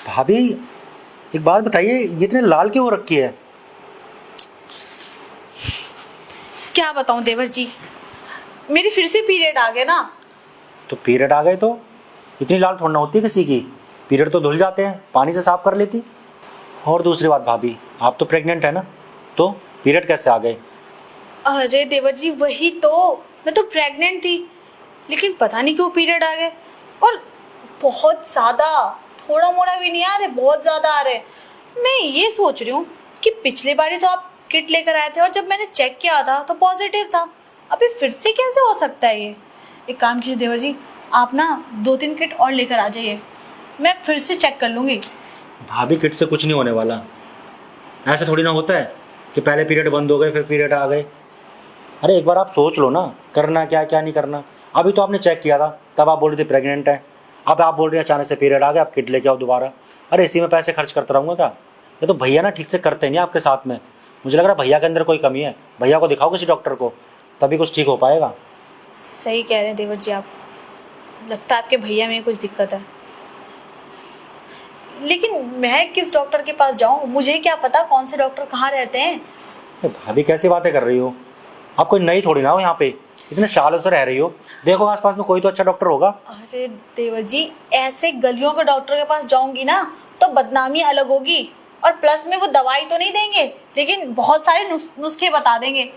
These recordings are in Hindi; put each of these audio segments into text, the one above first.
भाभी एक बात बताइए, ये इतने लाल क्यों हो रखी है? क्या बताऊं देवर जी, मेरी फिर से पीरियड आ गए ना। तो पीरियड आ गए तो इतनी लाल थोड़ी ना होती है किसी की। पीरियड तो धुल जाते हैं, पानी से साफ कर लेती। और दूसरी बात भाभी, आप तो प्रेग्नेंट है ना, तो पीरियड कैसे आ गए? अरे देवर जी वही तो, मैं तो प्रेग्नेंट थी, लेकिन पता नहीं क्यों पीरियड आ गए। और बहुत ज्यादा, थोड़ा मोड़ा भी नहीं आ रहे, बहुत ज्यादा आ रहे। मैं ये सोच रही हूँ कि पिछली बारी तो आप किट लेकर आए थे और जब मैंने चेक किया था तो पॉजिटिव था। अभी फिर से कैसे हो सकता है ये? एक काम कीजिए देवर जी, आप ना 2-3 किट और लेकर आ जाइए, मैं फिर से चेक कर लूँगी। भाभी किट से कुछ नहीं होने वाला। ऐसा थोड़ी ना होता है कि पहले पीरियड बंद हो गए फिर पीरियड आ गए। अरे एक बार आप सोच लो ना, करना क्या क्या नहीं करना। अभी तो आपने चेक किया था, तब आप बोल रहे थे प्रेग्नेंट है। अब आप बोल रहे हैं अचानक से पीरियड आ गया, आप किट लेके आओ दोबारा। अरे इसी में पैसे खर्च करता रहूँगा क्या? ये तो भैया ना ठीक से करते नहीं आपके साथ में। मुझे लग रहा है भैया के अंदर कोई कमी है। भैया को दिखाओ किसी डॉक्टर को, तभी कुछ ठीक हो पाएगा। सही कह रहे हैं देवर जी आप, लगता है आपके भैया में कुछ दिक्कत है। लेकिन मैं किस डॉक्टर के पास जाऊं? मुझे क्या पता कौन से डॉक्टर कहाँ रहते हैं। अरे भाभी कैसी बातें कर रही हो? आप कोई नई थोड़ी ना हो यहाँ पे, इतने सालों से रह रही हो। देखो आसपास में कोई तो अच्छा डॉक्टर होगा। अरे देवर जी, ऐसे गलियों के डॉक्टर के पास जाऊंगी ना तो बदनामी अलग होगी, और प्लस में वो दवाई तो नहीं देंगे, लेकिन बहुत सारे नुस्खे बता देंगे।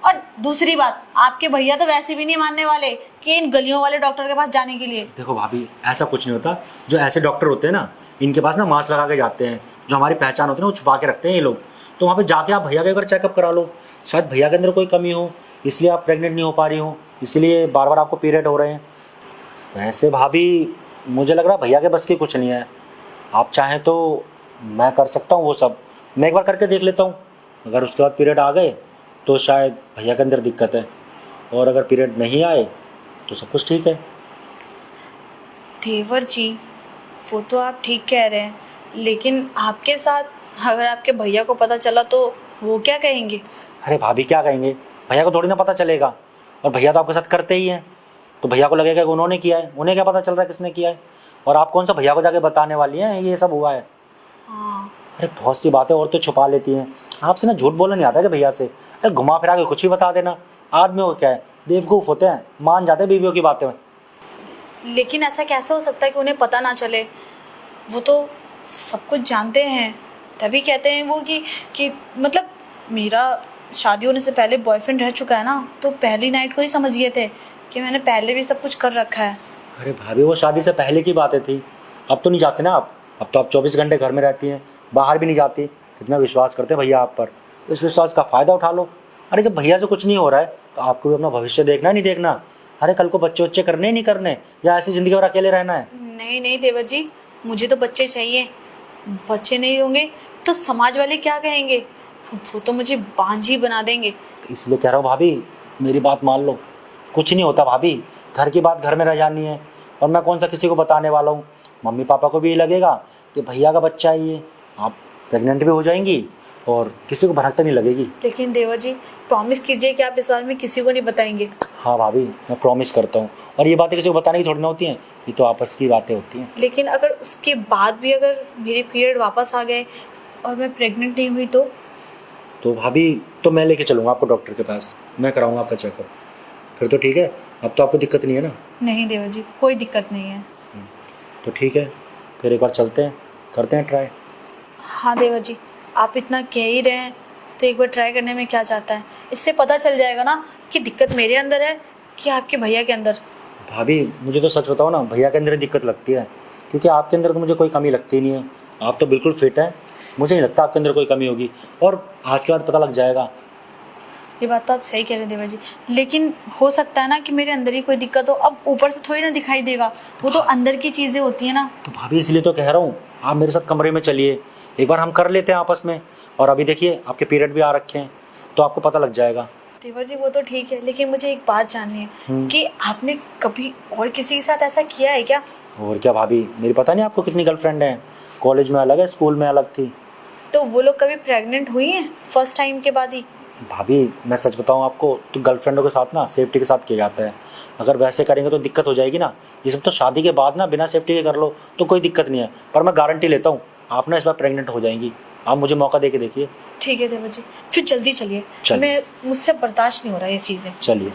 और दूसरी बात, आपके भैया तो वैसे भी नहीं मानने वाले कि इन गलियों वाले डॉक्टर के पास जाने के लिए। देखो भाभी, ऐसा कुछ नहीं होता। जो ऐसे डॉक्टर होते हैं ना, इनके पास ना मास्क लगा के जाते हैं। जो हमारी पहचान होती है ना, वो छुपा के रखते हैं ये लोग। तो वहाँ पे जाके आप भैया का एक बार चेकअप करा लो। शायद भैया के अंदर कोई कमी हो, इसलिए आप प्रेग्नेंट नहीं हो पा रही हो, इसलिए बार बार आपको पीरियड हो रहे हैं। वैसे भाभी मुझे लग रहा है भैया के बस की कुछ नहीं है। आप चाहें तो मैं कर सकता हूँ वो सब। मैं एक बार करके देख लेता हूँ। अगर उसके बाद पीरियड आ गए तो शायद भैया के अंदर दिक्कत है, और अगर पीरियड नहीं आए तो सब कुछ ठीक है। देवर जी वो तो आप ठीक कह रहे हैं, लेकिन आपके साथ अगर आपके भैया को पता चला तो वो क्या कहेंगे? अरे भाभी क्या कहेंगे? भैया को थोड़ी ना पता चलेगा। और भैया तो आपके साथ करते ही हैं, तो भैया को लगेगा कि उन्होंने किया है। उन्हें क्या पता चल रहा है किसने किया है? और आप कौन सा भैया को जाके बताने वाली हैं ये सब हुआ है? हाँ। अरे बहुत सी बातें और तो छुपा लेती हैं। आपसे ना झूठ बोलना नहीं आता क्या भैया से? अरे घुमा फिरा के कुछ ही बता देना। आदमी को क्या है, बेवकूफ़ होते हैं, मान जाते हैं बीवियों की बातें में। लेकिन ऐसा कैसे हो सकता है कि उन्हें पता ना चले? वो तो सब कुछ जानते हैं, तभी कहते हैं वो कि मतलब मेरा शादी होने से पहले बॉयफ्रेंड रह चुका है ना, तो पहली नाइट को ही समझ गए थे कि मैंने पहले भी सब कुछ कर रखा है। अरे भाभी वो शादी से पहले की बातें थी। अब तो नहीं जाते ना आप। अब तो आप 24 घंटे घर में रहती हैं, बाहर भी नहीं जाती। कितना विश्वास करते हैं भैया आप पर, तो इस विश्वास का फ़ायदा उठा लो। अरे जब भैया से कुछ नहीं हो रहा है तो आपको भी अपना भविष्य देखना है, नहीं देखना? अरे कल को बच्चे वच्चे करने ही नहीं करने, या ऐसी ज़िंदगी भर अकेले रहना है? नहीं नहीं देवर जी, मुझे तो बच्चे चाहिए। बच्चे नहीं होंगे तो समाज वाले क्या कहेंगे? वो तो मुझे बांझी बना देंगे। इसलिए कह रहा हूँ भाभी, मेरी बात मान लो। कुछ नहीं होता भाभी, घर की बात घर में रह जानी है। और मैं कौन सा किसी को बताने वाला हूँ? मम्मी पापा को भी ये लगेगा कि भैया का बच्चा है ये। आप प्रेग्नेंट भी हो जाएंगी और किसी को भनक नहीं लगेगी। लेकिन देवर जी प्रॉमिस कीजिए कि आप इस बारे में किसी को नहीं बताएंगे। हाँ भाभी, मैं प्रॉमिस करता हूँ। और ये बातें किसी को बताने की थोड़ी ना होती हैं, ये तो आपस की बातें होती हैं। लेकिन अगर उसके बाद भी अगर मेरे पीरियड वापस आ गए और मैं प्रेग्नेंट नहीं हुई तो भाभी तो मैं लेके चलूँगा आपको डॉक्टर के पास, मैं कराऊँगा आपका चेकअप। फिर तो ठीक है, अब तो आपको दिक्कत नहीं है ना? नहीं देवर जी, कोई दिक्कत नहीं है। तो ठीक है, फिर एक बार चलते हैं, करते हैं ट्राई। हाँ देवर जी, आप इतना कह ही रहे हैं तो एक बार ट्राई करने में क्या जाता है? इससे पता चल जाएगा ना कि दिक्कत मेरे अंदर है कि आपके भैया के अंदर। भाभी मुझे तो सच बताओ ना, भैया के अंदर ही दिक्कत लगती है, क्योंकि आपके अंदर तो मुझे कोई कमी लगती ही नहीं है। आप तो बिल्कुल फिट हैं, मुझे नहीं लगता आपके अंदर कोई कमी होगी। और आज के बाद पता लग जाएगा। ये बात तो आप सही कह रहे हैं देवर जी, लेकिन हो सकता है ना कि मेरे अंदर ही कोई दिक्कत हो। अब ऊपर से थोड़ी ना दिखाई देगा, वो तो अंदर की चीज़ें होती हैं ना। तो भाभी इसलिए तो कह रहा हूँ, आप मेरे साथ कमरे में चलिए, एक बार हम कर लेते हैं आपस में। और अभी देखिए आपके पीरियड भी आ रखे हैं, तो आपको पता लग जाएगा। देवर जी वो तो ठीक है, लेकिन मुझे एक बात जाननी है कि आपने कभी और किसी के साथ ऐसा किया है क्या? और क्या भाभी, मेरी पता नहीं आपको कितनी गर्लफ्रेंड हैं। कॉलेज में अलग है, स्कूल में अलग थी। तो वो लोग कभी प्रेग्नेंट हुई हैं फर्स्ट टाइम के बाद ही? भाभी मैं सच बताऊं आपको, तो गर्लफ्रेंडों के साथ ना सेफ्टी के साथ किया जाता है। अगर वैसे करेंगे तो दिक्कत हो जाएगी ना। ये सब तो शादी के बाद ना बिना सेफ्टी के कर लो तो कोई दिक्कत नहीं है, पर मैं गारंटी लेता हूँ आप ना इस बार प्रेग्नेंट हो जाएंगी। आप मुझे मौका दे के देखिए। ठीक है देवर जी, फिर जल्दी चलिए, चलिए। मैं मुझसे बर्दाश्त नहीं हो रहा ये चीज़ें। चलिए।